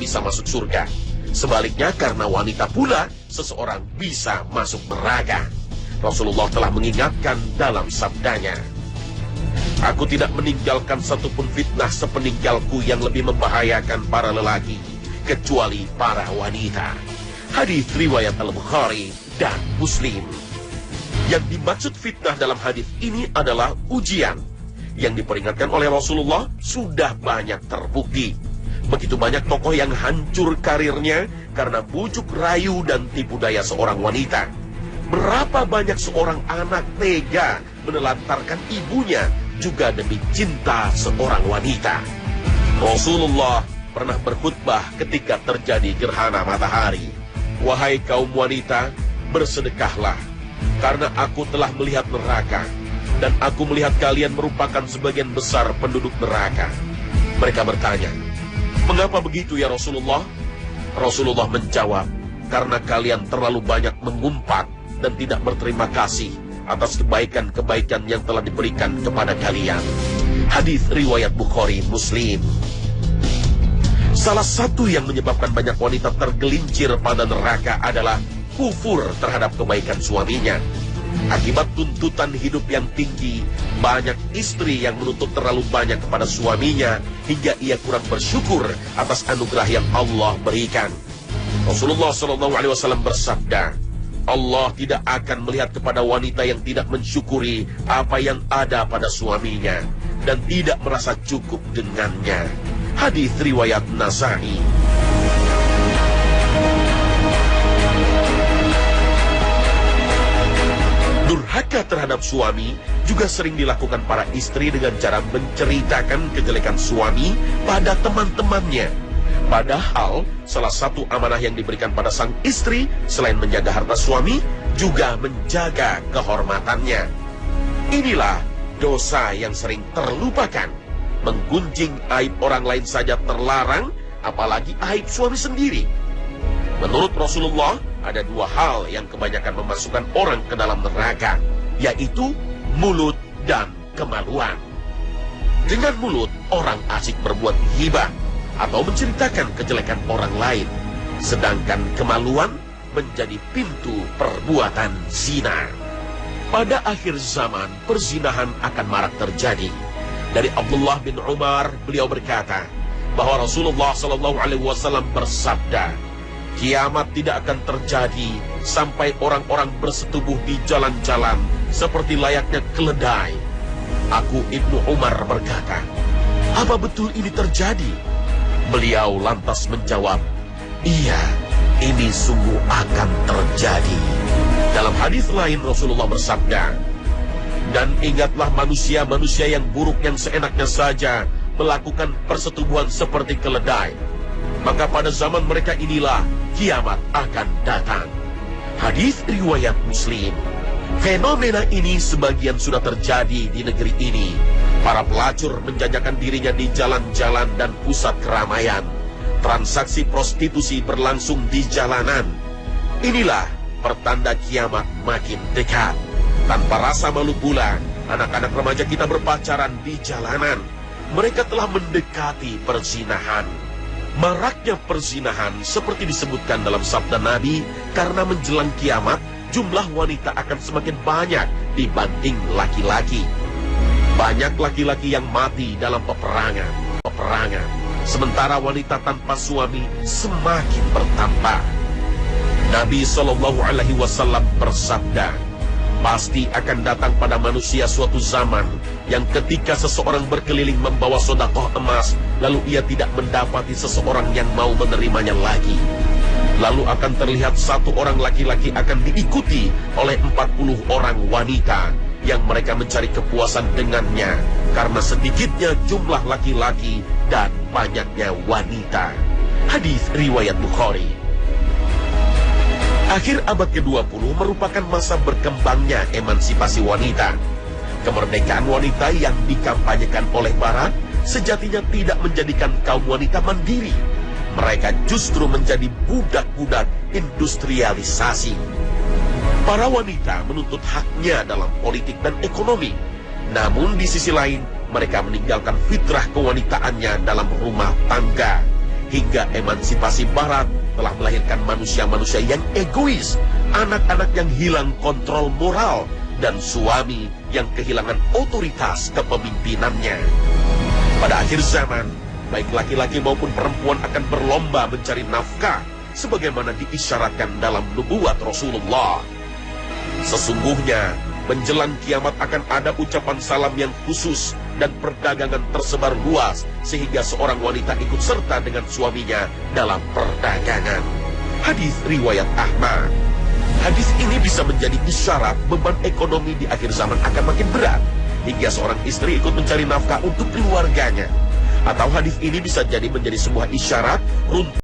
bisa masuk surga. Sebaliknya, karena wanita pula seseorang bisa masuk neraka. Rasulullah telah mengingatkan dalam sabdanya, "Aku tidak meninggalkan satupun fitnah sepeninggalku yang lebih membahayakan para lelaki, kecuali para wanita." Hadis riwayat Al-Bukhari dan Muslim. Yang dimaksud fitnah dalam hadis ini adalah ujian. Yang diperingatkan oleh Rasulullah sudah banyak terbukti. Begitu banyak tokoh yang hancur karirnya karena bujuk rayu dan tipu daya seorang wanita. Berapa banyak seorang anak tega menelantarkan ibunya juga demi cinta seorang wanita. Rasulullah pernah berkhutbah ketika terjadi gerhana matahari. "Wahai kaum wanita, bersedekahlah, karena aku telah melihat neraka, dan aku melihat kalian merupakan sebagian besar penduduk neraka." Mereka bertanya, "Mengapa begitu ya Rasulullah?" Rasulullah menjawab, "Karena kalian terlalu banyak mengumpat dan tidak berterima kasih atas kebaikan-kebaikan yang telah diberikan kepada kalian." Hadis riwayat Bukhari Muslim. Salah satu yang menyebabkan banyak wanita tergelincir pada neraka adalah kufur terhadap kebaikan suaminya. Akibat tuntutan hidup yang tinggi, banyak istri yang menuntut terlalu banyak kepada suaminya hingga ia kurang bersyukur atas anugerah yang Allah berikan. Rasulullah SAW bersabda, "Allah tidak akan melihat kepada wanita yang tidak mensyukuri apa yang ada pada suaminya dan tidak merasa cukup dengannya." Hadis riwayat Nasa'i. Durhaka terhadap suami juga sering dilakukan para istri dengan cara menceritakan kejelekan suami pada teman-temannya. Padahal salah satu amanah yang diberikan pada sang istri selain menjaga harta suami juga menjaga kehormatannya. Inilah dosa yang sering terlupakan. Menggunjing aib orang lain saja terlarang, apalagi aib suami sendiri. Menurut Rasulullah, ada dua hal yang kebanyakan memasukkan orang ke dalam neraka, yaitu mulut dan kemaluan. Dengan mulut, orang asik berbuat ghibah atau menceritakan kejelekan orang lain, sedangkan kemaluan menjadi pintu perbuatan zina. Pada akhir zaman, perzinahan akan marak terjadi. Dari Abdullah bin Umar, beliau berkata bahwa Rasulullah SAW bersabda, "Kiamat tidak akan terjadi sampai orang-orang bersetubuh di jalan-jalan seperti layaknya keledai." Aku Ibnu Umar berkata, "Apa betul ini terjadi?" Beliau lantas menjawab, "Iya, ini sungguh akan terjadi." Dalam hadis lain Rasulullah bersabda, "Dan ingatlah manusia-manusia yang buruk yang seenaknya saja melakukan persetubuhan seperti keledai. Maka pada zaman mereka inilah kiamat akan datang." Hadis riwayat Muslim. Fenomena ini sebagian sudah terjadi di negeri ini. Para pelacur menjajakan dirinya di jalan-jalan dan pusat keramaian. Transaksi prostitusi berlangsung di jalanan. Inilah pertanda kiamat makin dekat. Tanpa rasa malu pula, anak-anak remaja kita berpacaran di jalanan. Mereka telah mendekati perzinahan. Maraknya perzinahan seperti disebutkan dalam sabda Nabi, karena menjelang kiamat, jumlah wanita akan semakin banyak dibanding laki-laki. Banyak laki-laki yang mati dalam peperangan. Sementara wanita tanpa suami semakin bertambah. Nabi SAW bersabda, "Pasti akan datang pada manusia suatu zaman yang ketika seseorang berkeliling membawa sedekah emas, lalu ia tidak mendapati seseorang yang mau menerimanya lagi. Lalu akan terlihat satu orang laki-laki akan diikuti oleh 40 orang wanita yang mereka mencari kepuasan dengannya, karena sedikitnya jumlah laki-laki dan banyaknya wanita." Hadis riwayat Bukhari. Akhir abad ke-20 merupakan masa berkembangnya emansipasi wanita. Kemerdekaan wanita yang dikampanyekan oleh Barat sejatinya tidak menjadikan kaum wanita mandiri. Mereka justru menjadi budak-budak industrialisasi. Para wanita menuntut haknya dalam politik dan ekonomi. Namun di sisi lain, mereka meninggalkan fitrah kewanitaannya dalam rumah tangga. hingga emansipasi barat telah melahirkan manusia-manusia yang egois, anak-anak yang hilang kontrol moral, dan suami yang kehilangan otoritas kepemimpinannya. Pada akhir zaman, baik laki-laki maupun perempuan akan berlomba mencari nafkah, sebagaimana diisyaratkan dalam nubuat Rasulullah. Sesungguhnya, menjelang kiamat akan ada ucapan salam yang khusus dan perdagangan tersebar luas sehingga seorang wanita ikut serta dengan suaminya dalam perdagangan. Hadis riwayat Ahmad. Hadis ini bisa menjadi isyarat beban ekonomi di akhir zaman akan makin berat hingga seorang istri ikut mencari nafkah untuk keluarganya. Atau hadis ini bisa jadi menjadi sebuah isyarat runtuh